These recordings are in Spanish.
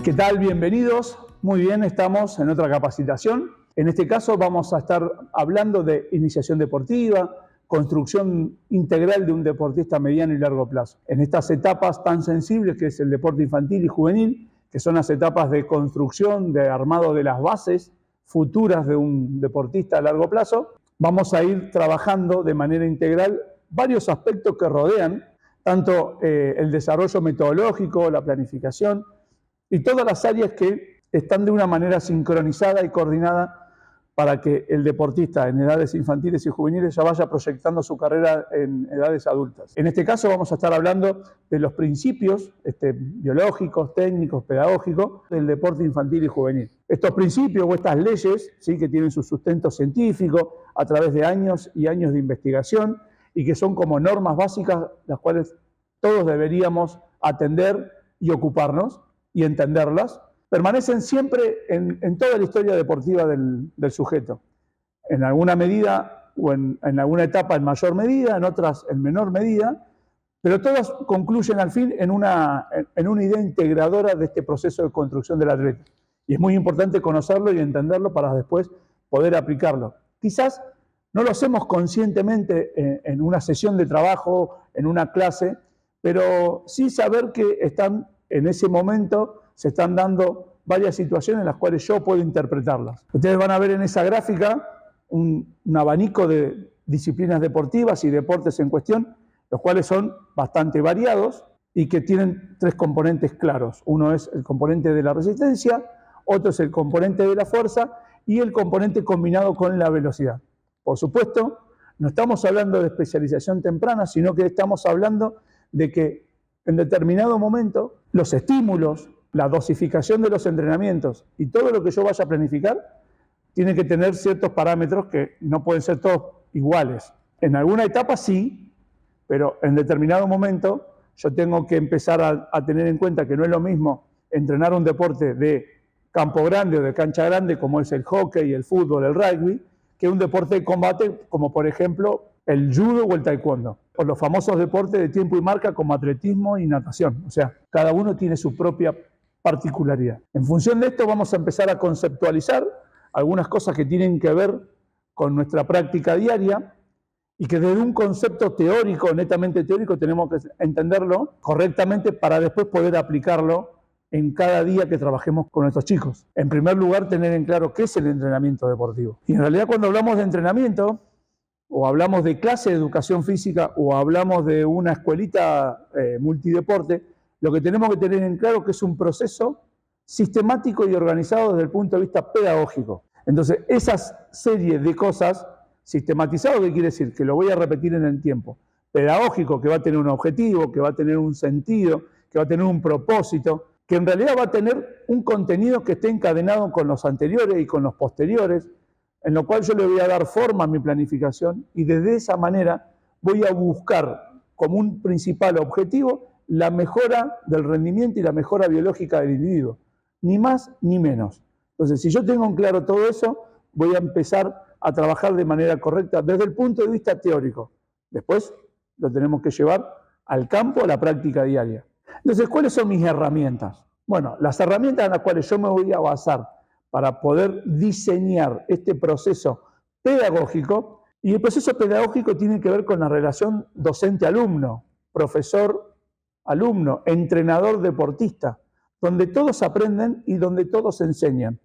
¿Qué tal? Bienvenidos. Muy bien, estamos en otra capacitación. En este caso vamos a estar hablando de iniciación deportiva, construcción integral de un deportista a mediano y largo plazo. En estas etapas tan sensibles que es el deporte infantil y juvenil, que son las etapas de construcción, de armado de las bases futuras de un deportista a largo plazo, vamos a ir trabajando de manera integral varios aspectos que rodean tanto el desarrollo metodológico, la planificación y todas las áreas que están de una manera sincronizada y coordinada para que el deportista en edades infantiles y juveniles ya vaya proyectando su carrera en edades adultas. En este caso vamos a estar hablando de los principios biológicos, técnicos, pedagógicos del deporte infantil y juvenil. Estos principios o estas leyes, ¿sí?, que tienen su sustento científico a través de años y años de investigación y que son como normas básicas las cuales todos deberíamos atender y ocuparnos y entenderlas, permanecen siempre en toda la historia deportiva del sujeto. En alguna medida o en alguna etapa en mayor medida, en otras en menor medida, pero todas concluyen al fin en una idea integradora de este proceso de construcción del atleta. Y es muy importante conocerlo y entenderlo para después poder aplicarlo. Quizás no lo hacemos conscientemente en una sesión de trabajo, en una clase, pero sí saber que están en ese momento, se están dando varias situaciones en las cuales yo puedo interpretarlas. Ustedes van a ver en esa gráfica un abanico de disciplinas deportivas y deportes en cuestión, los cuales son bastante variados y que tienen tres componentes claros. Uno es el componente de la resistencia, otro es el componente de la fuerza y el componente combinado con la velocidad. Por supuesto, no estamos hablando de especialización temprana, sino que estamos hablando de que en determinado momento los estímulos, la dosificación de los entrenamientos y todo lo que yo vaya a planificar tiene que tener ciertos parámetros que no pueden ser todos iguales. En alguna etapa sí, pero en determinado momento yo tengo que empezar a tener en cuenta que no es lo mismo entrenar un deporte de campo grande o de cancha grande como es el hockey, el fútbol, el rugby, que un deporte de combate como por ejemplo el judo o el taekwondo, o los famosos deportes de tiempo y marca como atletismo y natación. O sea, cada uno tiene su propia particularidad. En función de esto vamos a empezar a conceptualizar algunas cosas que tienen que ver con nuestra práctica diaria y que desde un concepto teórico, netamente teórico, tenemos que entenderlo correctamente para después poder aplicarlo en cada día que trabajemos con nuestros chicos. En primer lugar, tener en claro qué es el entrenamiento deportivo. Y en realidad cuando hablamos de entrenamiento, o hablamos de clase de educación física, o hablamos de una escuelita multideporte, lo que tenemos que tener en claro es que es un proceso sistemático y organizado desde el punto de vista pedagógico. Entonces, esas series de cosas, sistematizado, ¿qué quiere decir? Que lo voy a repetir en el tiempo. Pedagógico, que va a tener un objetivo, que va a tener un sentido, que va a tener un propósito, que en realidad va a tener un contenido que esté encadenado con los anteriores y con los posteriores, en lo cual yo le voy a dar forma a mi planificación y desde esa manera voy a buscar como un principal objetivo la mejora del rendimiento y la mejora biológica del individuo, ni más ni menos. Entonces, si yo tengo en claro todo eso, voy a empezar a trabajar de manera correcta desde el punto de vista teórico. Después lo tenemos que llevar al campo, a la práctica diaria. Entonces, ¿cuáles son mis herramientas? Bueno, las herramientas en las cuales yo me voy a basar para poder diseñar este proceso pedagógico, y el proceso pedagógico tiene que ver con la relación docente-alumno, profesor-alumno, entrenador-deportista, donde todos aprenden y donde todos enseñan,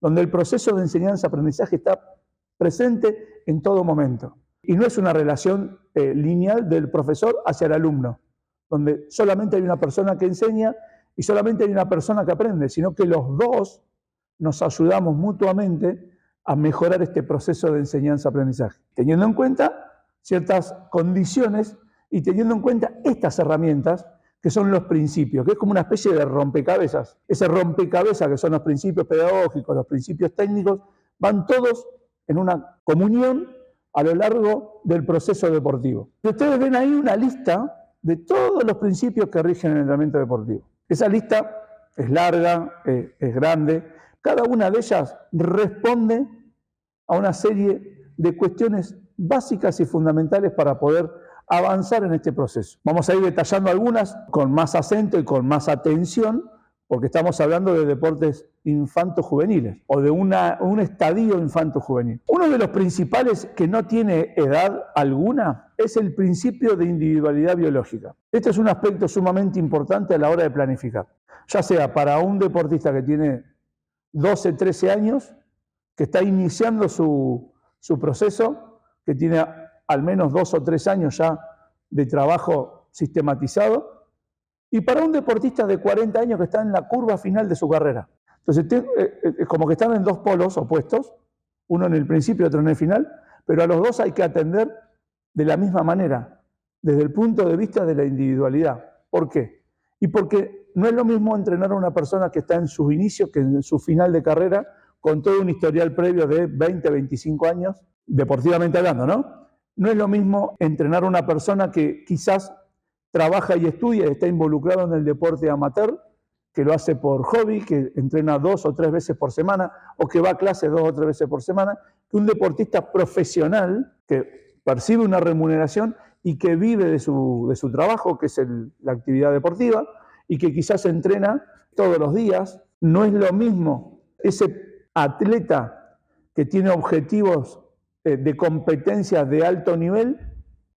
donde el proceso de enseñanza-aprendizaje está presente en todo momento. Y no es una relación lineal del profesor hacia el alumno, donde solamente hay una persona que enseña y solamente hay una persona que aprende, sino que los dos nos ayudamos mutuamente a mejorar este proceso de enseñanza-aprendizaje, teniendo en cuenta ciertas condiciones y teniendo en cuenta estas herramientas que son los principios, que es como una especie de rompecabezas. Ese rompecabezas que son los principios pedagógicos, los principios técnicos, van todos en una comunión a lo largo del proceso deportivo. Y ustedes ven ahí una lista de todos los principios que rigen el entrenamiento deportivo. Esa lista es larga, es grande. Cada una de ellas responde a una serie de cuestiones básicas y fundamentales para poder avanzar en este proceso. Vamos a ir detallando algunas con más acento y con más atención, porque estamos hablando de deportes infanto-juveniles o de un estadio infanto-juvenil. Uno de los principales que no tiene edad alguna es el principio de individualidad biológica. Este es un aspecto sumamente importante a la hora de planificar, ya sea para un deportista que tiene 12, 13 años, que está iniciando su proceso, que tiene al menos 2 o 3 años ya de trabajo sistematizado, y para un deportista de 40 años que está en la curva final de su carrera. Entonces, es como que están en dos polos opuestos, uno en el principio y otro en el final, pero a los dos hay que atender de la misma manera, desde el punto de vista de la individualidad. ¿Por qué? Y porque no es lo mismo entrenar a una persona que está en sus inicios que en su final de carrera, con todo un historial previo de 20, 25 años, deportivamente hablando, ¿no? No es lo mismo entrenar a una persona que quizás trabaja y estudia y está involucrado en el deporte amateur, que lo hace por hobby, que entrena 2 o 3 veces por semana, o que va a clases 2 o 3 veces por semana, que un deportista profesional que percibe una remuneración y que vive de su trabajo, que es la actividad deportiva, y que quizás entrena todos los días. No es lo mismo ese atleta que tiene objetivos de competencias de alto nivel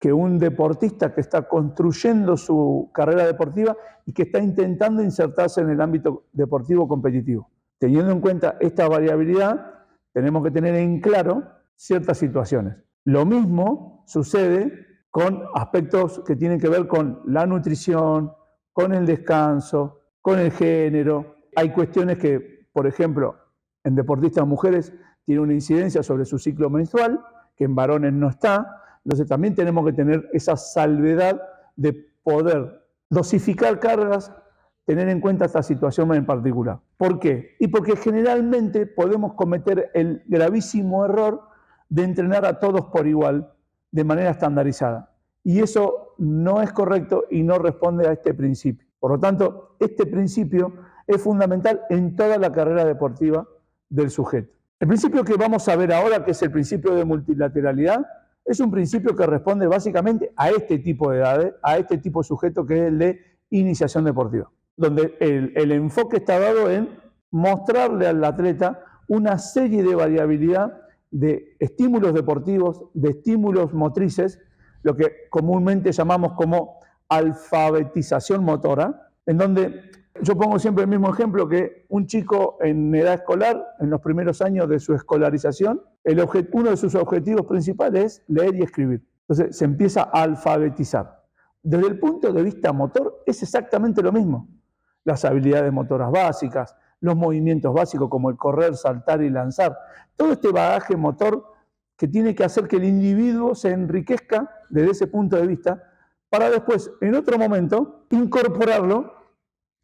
que un deportista que está construyendo su carrera deportiva y que está intentando insertarse en el ámbito deportivo competitivo. Teniendo en cuenta esta variabilidad, tenemos que tener en claro ciertas situaciones. Lo mismo sucede con aspectos que tienen que ver con la nutrición, con el descanso, con el género. Hay cuestiones que, por ejemplo, en deportistas mujeres tiene una incidencia sobre su ciclo menstrual, que en varones no está. Entonces también tenemos que tener esa salvedad de poder dosificar cargas, tener en cuenta esta situación en particular. ¿Por qué? Y porque generalmente podemos cometer el gravísimo error de entrenar a todos por igual, de manera estandarizada. Y eso no es correcto y no responde a este principio. Por lo tanto, este principio es fundamental en toda la carrera deportiva del sujeto. El principio que vamos a ver ahora, que es el principio de multilateralidad, es un principio que responde básicamente a este tipo de edades, a este tipo de sujeto que es el de iniciación deportiva, donde el enfoque está dado en mostrarle al atleta una serie de variabilidad de estímulos deportivos, de estímulos motrices, lo que comúnmente llamamos como alfabetización motora, en donde yo pongo siempre el mismo ejemplo que un chico en edad escolar, en los primeros años de su escolarización, uno de sus objetivos principales es leer y escribir. Entonces se empieza a alfabetizar. Desde el punto de vista motor es exactamente lo mismo. Las habilidades motoras básicas, los movimientos básicos como el correr, saltar y lanzar. Todo este bagaje motor que tiene que hacer que el individuo se enriquezca desde ese punto de vista para después, en otro momento, incorporarlo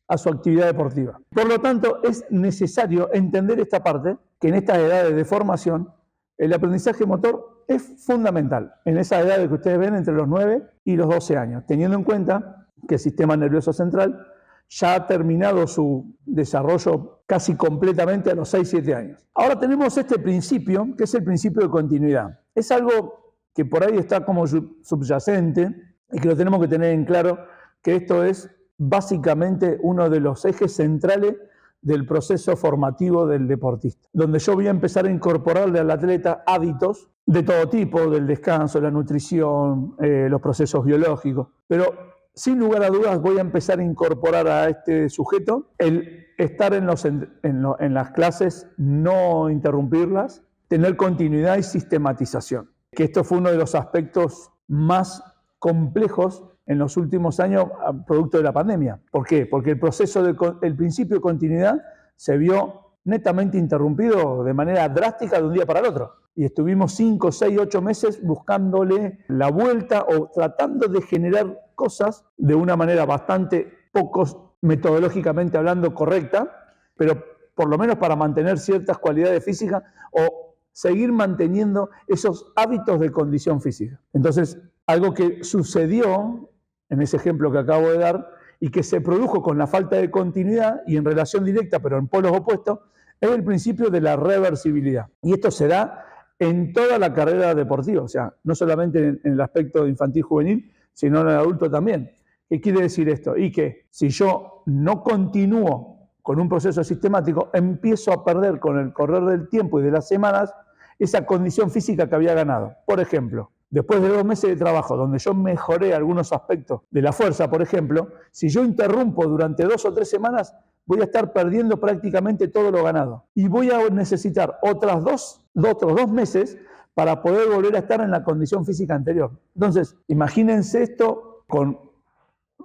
a su actividad deportiva. Por lo tanto, es necesario entender esta parte, que en estas edades de formación, el aprendizaje motor es fundamental, en esas edades que ustedes ven entre los 9 y los 12 años, teniendo en cuenta que el sistema nervioso central ya ha terminado su desarrollo casi completamente a los 6-7 años. Ahora tenemos este principio, que es el principio de continuidad. Es algo que por ahí está como subyacente y que lo tenemos que tener en claro, que esto es básicamente uno de los ejes centrales del proceso formativo del deportista, donde yo voy a empezar a incorporarle al atleta hábitos de todo tipo, del descanso, la nutrición, los procesos biológicos, pero sin lugar a dudas voy a empezar a incorporar a este sujeto el estar en las clases, no interrumpirlas, tener continuidad y sistematización, que esto fue uno de los aspectos más complejos en los últimos años, producto de la pandemia. ¿Por qué? Porque el principio de continuidad se vio netamente interrumpido de manera drástica de un día para el otro. Y estuvimos 5, 6, 8 meses buscándole la vuelta o tratando de generar cosas de una manera bastante poco metodológicamente hablando correcta, pero por lo menos para mantener ciertas cualidades físicas o seguir manteniendo esos hábitos de condición física. Entonces, algo que sucedió en ese ejemplo que acabo de dar, y que se produjo con la falta de continuidad y en relación directa, pero en polos opuestos, es el principio de la reversibilidad. Y esto se da en toda la carrera deportiva, o sea, no solamente en el aspecto infantil-juvenil, sino en el adulto también. ¿Qué quiere decir esto? Y que si yo no continúo con un proceso sistemático, empiezo a perder con el correr del tiempo y de las semanas esa condición física que había ganado. Por ejemplo, después de 2 meses de trabajo, donde yo mejoré algunos aspectos de la fuerza, por ejemplo, si yo interrumpo durante 2 o 3 semanas, voy a estar perdiendo prácticamente todo lo ganado. Y voy a necesitar otros 2 meses para poder volver a estar en la condición física anterior. Entonces, imagínense esto con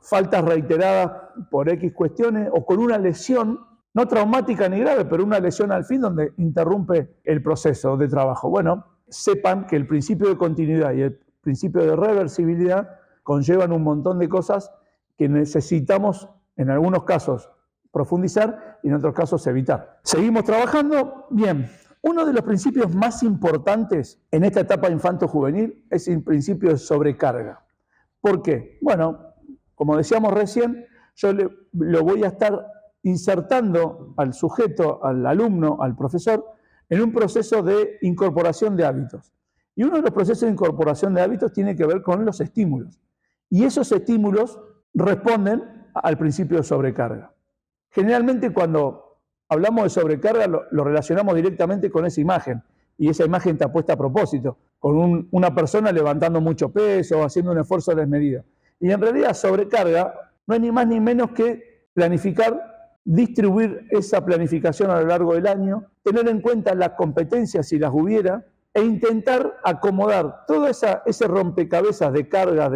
faltas reiteradas por X cuestiones o con una lesión, no traumática ni grave, pero una lesión al fin donde interrumpe el proceso de trabajo. Bueno, sepan que el principio de continuidad y el principio de reversibilidad conllevan un montón de cosas que necesitamos en algunos casos profundizar y en otros casos evitar. Seguimos trabajando. Bien, uno de los principios más importantes en esta etapa infanto-juvenil es el principio de sobrecarga. ¿Por qué? Bueno, como decíamos recién, yo lo voy a estar insertando al sujeto, al alumno, al profesor, en un proceso de incorporación de hábitos. Y uno de los procesos de incorporación de hábitos tiene que ver con los estímulos. Y esos estímulos responden al principio de sobrecarga. Generalmente cuando hablamos de sobrecarga lo relacionamos directamente con esa imagen. Y esa imagen está puesta a propósito, con una persona levantando mucho peso, haciendo un esfuerzo desmedido. Y en realidad sobrecarga no es ni más ni menos que planificar, distribuir esa planificación a lo largo del año, tener en cuenta las competencias si las hubiera e intentar acomodar todo ese rompecabezas de cargas,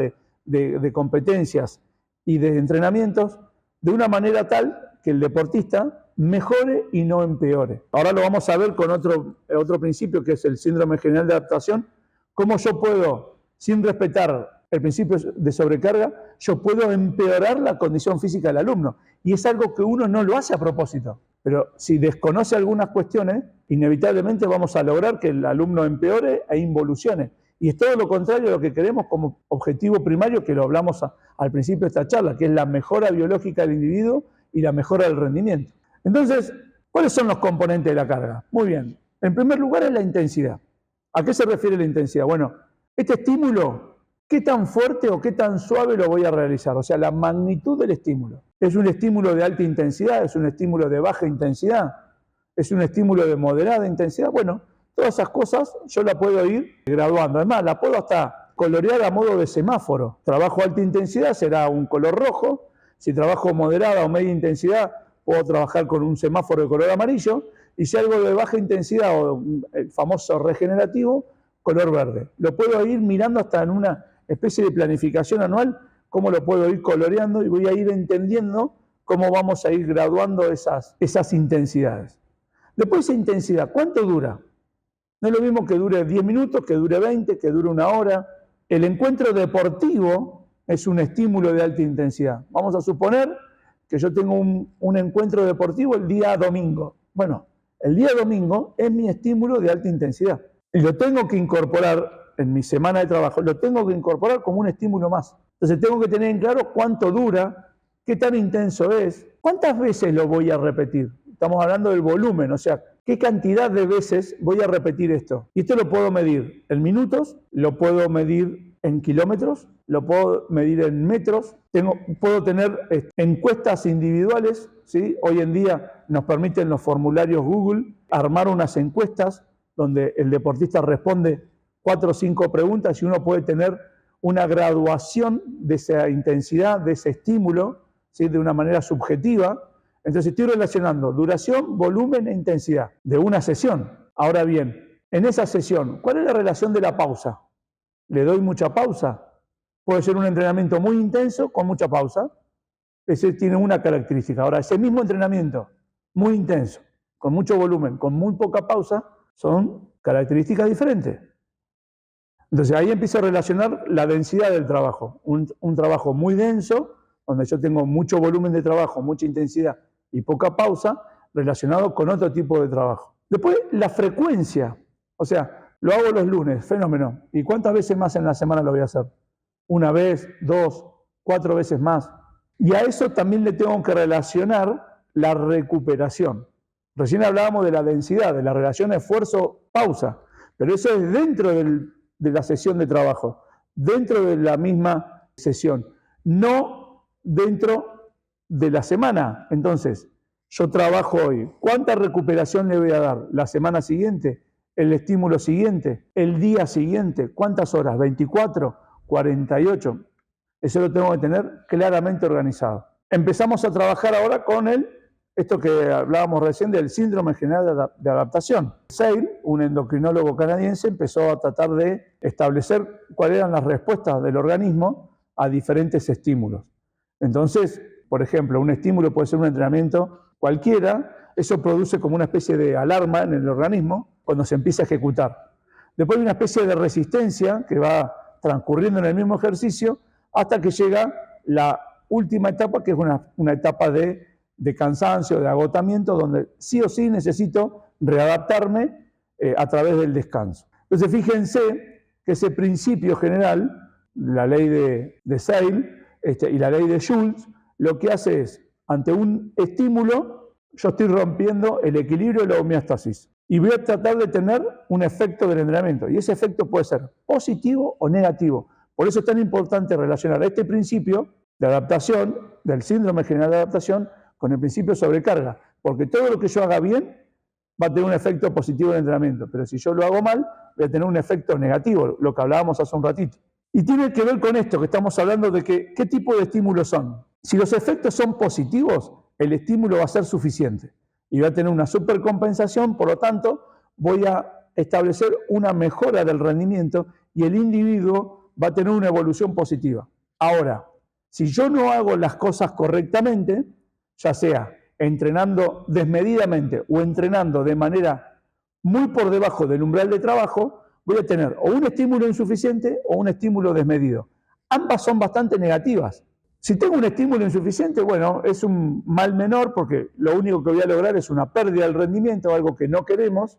de competencias y de entrenamientos de una manera tal que el deportista mejore y no empeore. Ahora lo vamos a ver con otro principio que es el síndrome general de adaptación, cómo yo puedo, sin respetar el principio de sobrecarga, yo puedo empeorar la condición física del alumno. Y es algo que uno no lo hace a propósito. Pero si desconoce algunas cuestiones, inevitablemente vamos a lograr que el alumno empeore e involucione. Y es todo lo contrario a lo que queremos como objetivo primario, que lo hablamos al principio de esta charla, que es la mejora biológica del individuo y la mejora del rendimiento. Entonces, ¿cuáles son los componentes de la carga? Muy bien. En primer lugar es la intensidad. ¿A qué se refiere la intensidad? Bueno, este estímulo, ¿qué tan fuerte o qué tan suave lo voy a realizar? O sea, la magnitud del estímulo. ¿Es un estímulo de alta intensidad? ¿Es un estímulo de baja intensidad? ¿Es un estímulo de moderada intensidad? Bueno, todas esas cosas yo las puedo ir graduando. Además, la puedo hasta colorear a modo de semáforo. Trabajo alta intensidad, será un color rojo. Si trabajo moderada o media intensidad, puedo trabajar con un semáforo de color amarillo. Y si algo de baja intensidad o el famoso regenerativo, color verde. Lo puedo ir mirando hasta en una especie de planificación anual, cómo lo puedo ir coloreando y voy a ir entendiendo cómo vamos a ir graduando esas intensidades. Después esa intensidad, ¿cuánto dura? No es lo mismo que dure 10 minutos, que dure 20, que dure 1 hora. El encuentro deportivo es un estímulo de alta intensidad. Vamos a suponer que yo tengo un encuentro deportivo el día domingo. Bueno, el día domingo es mi estímulo de alta intensidad. Y lo tengo que incorporar en mi semana de trabajo, lo tengo que incorporar como un estímulo más. Entonces tengo que tener en claro cuánto dura, qué tan intenso es, cuántas veces lo voy a repetir. Estamos hablando del volumen, o sea, qué cantidad de veces voy a repetir esto. Y esto lo puedo medir en minutos, lo puedo medir en kilómetros, lo puedo medir en metros, puedo tener encuestas individuales, ¿sí? Hoy en día nos permiten los formularios Google armar unas encuestas donde el deportista responde 4 o 5 preguntas y uno puede tener una graduación de esa intensidad, de ese estímulo, ¿sí? De una manera subjetiva. Entonces estoy relacionando duración, volumen e intensidad de una sesión. Ahora bien, en esa sesión, ¿cuál es la relación de la pausa? ¿Le doy mucha pausa? Puede ser un entrenamiento muy intenso con mucha pausa. Ese tiene una característica. Ahora, ese mismo entrenamiento muy intenso, con mucho volumen, con muy poca pausa, son características diferentes. Entonces ahí empiezo a relacionar la densidad del trabajo. Un trabajo muy denso, donde yo tengo mucho volumen de trabajo, mucha intensidad y poca pausa, relacionado con otro tipo de trabajo. Después, la frecuencia. O sea, lo hago los lunes, fenómeno. ¿Y cuántas veces más en la semana lo voy a hacer? 1 vez, 2, 4 veces más. Y a eso también le tengo que relacionar la recuperación. Recién hablábamos de la densidad, de la relación esfuerzo-pausa, pero eso es dentro de la sesión de trabajo, dentro de la misma sesión, no dentro de la semana. Entonces, Yo trabajo hoy. ¿Cuánta recuperación le voy a dar? ¿La semana siguiente? ¿El estímulo siguiente? ¿El día siguiente? ¿Cuántas horas? ¿24? ¿48? Eso lo tengo que tener claramente organizado. Empezamos a trabajar ahora con esto que hablábamos recién del síndrome general de adaptación. Seyle, un endocrinólogo canadiense, empezó a tratar de establecer cuáles eran las respuestas del organismo a diferentes estímulos. Entonces, por ejemplo, un estímulo puede ser un entrenamiento cualquiera, eso produce como una especie de alarma en el organismo cuando se empieza a ejecutar. Después hay una especie de resistencia que va transcurriendo en el mismo ejercicio hasta que llega la última etapa, que es una etapa de cansancio, de agotamiento, donde sí o sí necesito readaptarme a través del descanso. Entonces fíjense que ese principio general, la ley de Seyle y la ley de Schultz, lo que hace es, ante un estímulo, yo estoy rompiendo el equilibrio de la homeostasis y voy a tratar de tener un efecto del entrenamiento. Y ese efecto puede ser positivo o negativo. Por eso es tan importante relacionar este principio de adaptación, del síndrome general de adaptación, con el principio de sobrecarga. Porque todo lo que yo haga bien va a tener un efecto positivo en el entrenamiento. Pero si yo lo hago mal, voy a tener un efecto negativo, lo que hablábamos hace un ratito. Y tiene que ver con esto que estamos hablando de que, qué tipo de estímulos son. Si los efectos son positivos, el estímulo va a ser suficiente y va a tener una supercompensación, por lo tanto, voy a establecer una mejora del rendimiento y el individuo va a tener una evolución positiva. Ahora, si yo no hago las cosas correctamente, ya sea entrenando desmedidamente o entrenando de manera muy por debajo del umbral de trabajo, voy a tener o un estímulo insuficiente o un estímulo desmedido. Ambas son bastante negativas. Si tengo un estímulo insuficiente, bueno, es un mal menor porque lo único que voy a lograr es una pérdida del rendimiento, algo que no queremos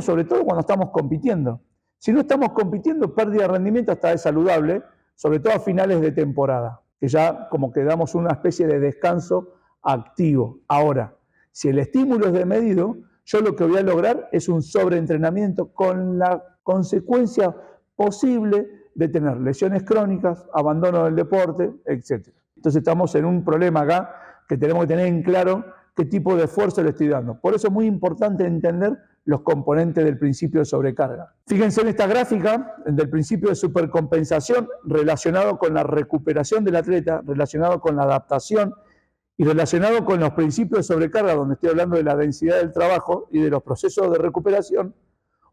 sobre todo cuando estamos compitiendo. Si no estamos compitiendo, pérdida de rendimiento hasta es saludable, sobre todo a finales de temporada, que ya como que damos una especie de descanso activo. Ahora, si el estímulo es desmedido, yo lo que voy a lograr es un sobreentrenamiento con la consecuencia posible de tener lesiones crónicas, abandono del deporte, etc. Entonces estamos en un problema acá que tenemos que tener en claro qué tipo de esfuerzo le estoy dando. Por eso es muy importante entender los componentes del principio de sobrecarga. Fíjense en esta gráfica del principio de supercompensación relacionado con la recuperación del atleta, relacionado con la adaptación y relacionado con los principios de sobrecarga, donde estoy hablando de la densidad del trabajo y de los procesos de recuperación.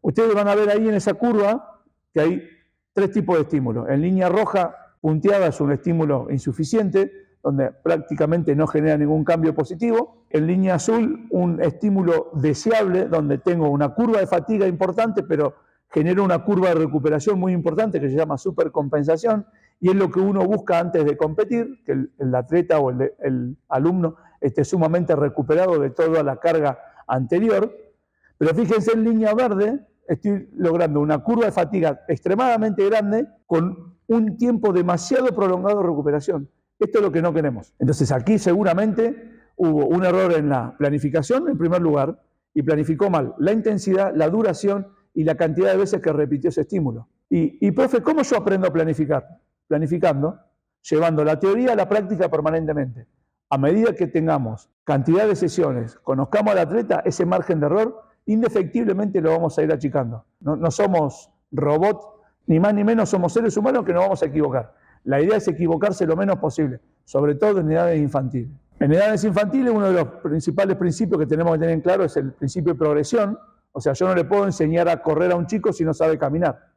Ustedes van a ver ahí en esa curva que hay tres tipos de estímulos. En línea roja punteada es un estímulo insuficiente, donde prácticamente no genera ningún cambio positivo. En línea azul, un estímulo deseable, donde tengo una curva de fatiga importante, pero genera una curva de recuperación muy importante que se llama supercompensación, y es lo que uno busca antes de competir, que el atleta o el alumno esté sumamente recuperado de toda la carga anterior. Pero fíjense, en línea verde estoy logrando una curva de fatiga extremadamente grande con un tiempo demasiado prolongado de recuperación. Esto es lo que no queremos. Entonces aquí seguramente hubo un error en la planificación en primer lugar y planificó mal la intensidad, la duración y la cantidad de veces que repitió ese estímulo. Y profe, ¿cómo yo aprendo a planificar? Planificando, llevando la teoría a la práctica permanentemente. A medida que tengamos cantidad de sesiones, conozcamos al atleta, ese margen de error indefectiblemente lo vamos a ir achicando. No somos robots, ni más ni menos somos seres humanos que nos vamos a equivocar. La idea es equivocarse lo menos posible, sobre todo en edades infantiles. En edades infantiles uno de los principales principios que tenemos que tener en claro es el principio de progresión. O sea, yo no le puedo enseñar a correr a un chico si no sabe caminar.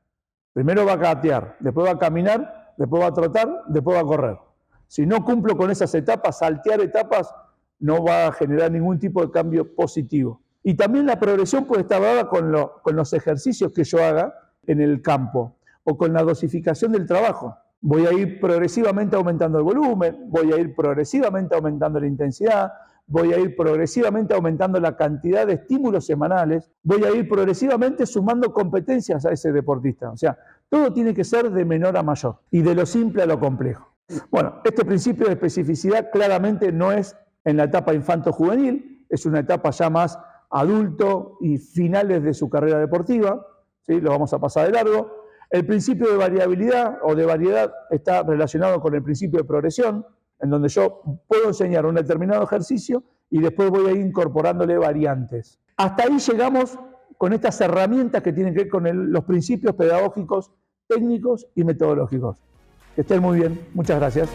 Primero va a gatear, después va a caminar, después va a trotar, después va a correr. Si no cumplo con esas etapas, saltear etapas no va a generar ningún tipo de cambio positivo. Y también la progresión puede estar dada con los ejercicios que yo haga en el campo o con la dosificación del trabajo. Voy a ir progresivamente aumentando el volumen, voy a ir progresivamente aumentando la intensidad, voy a ir progresivamente aumentando la cantidad de estímulos semanales, voy a ir progresivamente sumando competencias a ese deportista. O sea, todo tiene que ser de menor a mayor y de lo simple a lo complejo. Bueno, este principio de especificidad claramente no es en la etapa infanto-juvenil, es una etapa ya más adulto y finales de su carrera deportiva, ¿sí? Lo vamos a pasar de largo. El principio de variabilidad o de variedad está relacionado con el principio de progresión, en donde yo puedo enseñar un determinado ejercicio y después voy a ir incorporándole variantes. Hasta ahí llegamos con estas herramientas que tienen que ver con los principios pedagógicos, técnicos y metodológicos. Que estén muy bien. Muchas gracias.